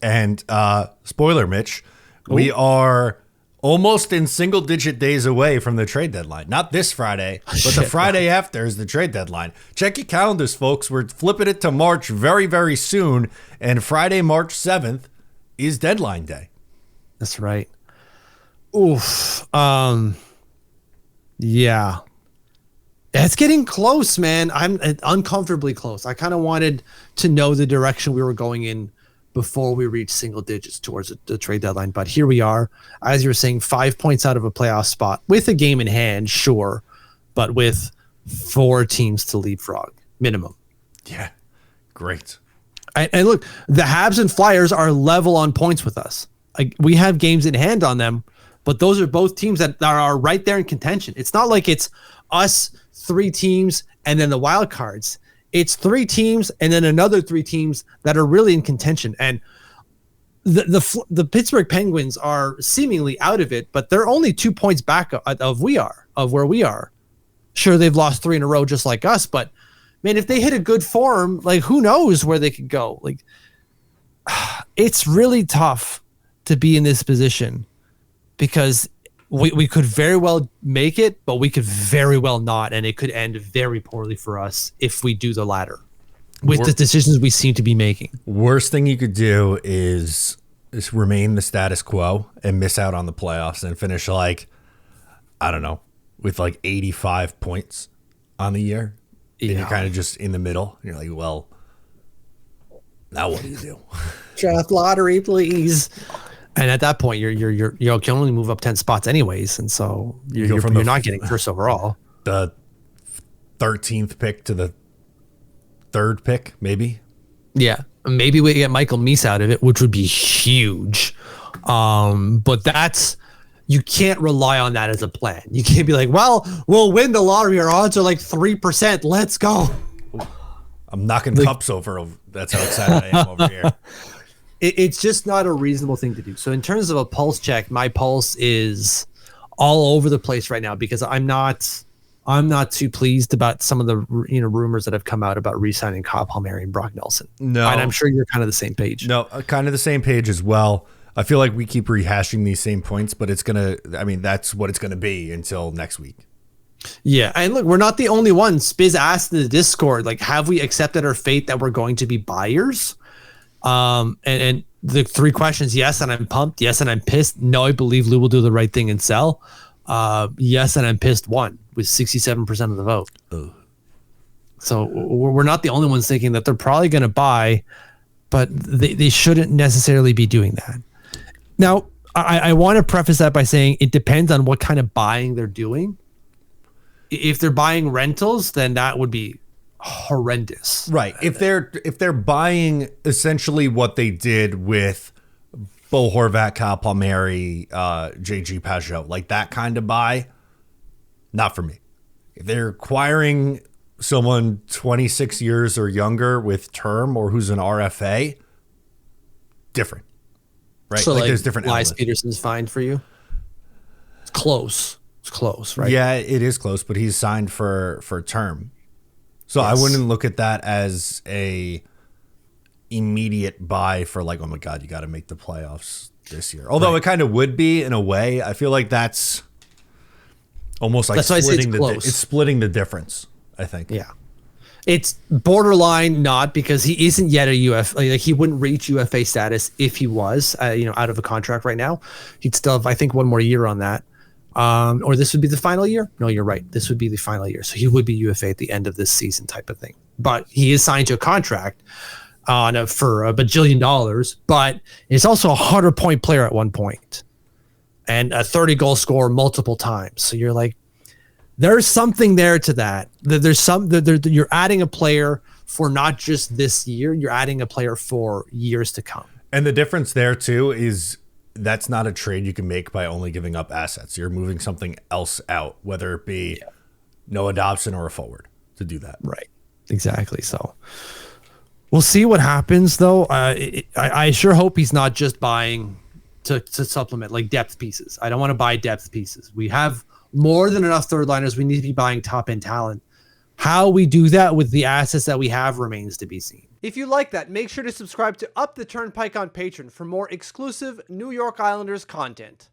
And spoiler, Mitch, we are almost in single-digit days away from the trade deadline. Not this Friday, but the Friday after is the trade deadline. Check your calendars, folks. We're flipping it to March very, very soon. And Friday, March 7th is deadline day. That's right. Oof. Yeah. It's getting close, man. I'm uncomfortably close. I kind of wanted to know the direction we were going in before we reach single digits towards the trade deadline. But here we are, as you're saying, 5 points out of a playoff spot with a game in hand, sure, but with 4 teams to leapfrog minimum. Yeah, great. And look, the Habs and Flyers are level on points with us. Like, we have games in hand on them, but those are both teams that are right there in contention. It's not like it's us, 3 teams, and then the wild cards. It's 3 teams and then another 3 teams that are really in contention. And the Pittsburgh Penguins are seemingly out of it, but they're only 2 points back of where we are. Sure, they've lost 3 in a row just like us, but man, if they hit a good form, like, who knows where they could go? Like, it's really tough to be in this position because we could very well make it, but we could very well not, and it could end very poorly for us if we do the latter with the decisions we seem to be making. Worst thing you could do is remain the status quo and miss out on the playoffs and finish like, I don't know, with like 85 points on the year. Yeah. And you're kind of just in the middle. And you're like, well, now what do you do? Draft lottery, please. And at that point, you can only move up 10 spots anyways, and so you're not getting first overall. The 13th pick to the 3rd pick, maybe. Yeah, maybe we get Michael Meese out of it, which would be huge. But you can't rely on that as a plan. You can't be like, well, we'll win the lottery. Our odds are like 3%. Let's go. I'm knocking cups over. That's how excited I am over here. It's just not a reasonable thing to do. So in terms of a pulse check, my pulse is all over the place right now because I'm not too pleased about some of the rumors that have come out about re-signing Kyle Palmieri and Brock Nelson. No, and I'm sure you're kind of the same page. No, kind of the same page as well. I feel like we keep rehashing these same points, but that's what it's gonna be until next week. Yeah, and look, we're not the only ones. Spiz asked in the Discord, like, have we accepted our fate that we're going to be buyers? And the 3 questions: yes, and I'm pumped. Yes, and I'm pissed. No, I believe Lou will do the right thing and sell. Yes, and I'm pissed. Won with 67% of the vote. Ugh. So we're not the only ones thinking that they're probably going to buy, but they shouldn't necessarily be doing that. Now, I want to preface that by saying it depends on what kind of buying they're doing. If they're buying rentals, then that would be horrendous. Right. If they're buying essentially what they did with Bo Horvat, Kyle Palmieri, JG Pageau, like that kind of buy, not for me. If they're acquiring someone 26 years or younger with term or who's an RFA, different. Right? So like there's different Elias elements. Peterson's fine for you? It's close. It's close, right? Yeah, it is close, but he's signed for term. So yes. I wouldn't look at that as a immediate buy for like, oh my God, you got to make the playoffs this year. Although it kind of would be in a way. I feel like that's almost like splitting the difference, I think. Yeah. It's borderline not, because he isn't yet a UFA. Like, he wouldn't reach UFA status if he was, out of a contract right now. He'd still have, I think, 1 more year on that. Or this would be the final year. No, you're right. This would be the final year. So he would be UFA at the end of this season type of thing. But he is signed to a contract for $1 bajillion, but he's also a 100-point player at one point and a 30-goal scorer multiple times. So you're like, there's something there to that. You're adding a player for not just this year. You're adding a player for years to come. And the difference there too is that's not a trade you can make by only giving up assets. You're moving something else out, whether it be Noah Dobson or a forward to do that. Right. Exactly. So we'll see what happens, though. I sure hope he's not just buying to supplement like depth pieces. I don't want to buy depth pieces. We have more than enough third liners. We need to be buying top end talent. How we do that with the assets that we have remains to be seen. If you like that, make sure to subscribe to Up the Turnpike on Patreon for more exclusive New York Islanders content.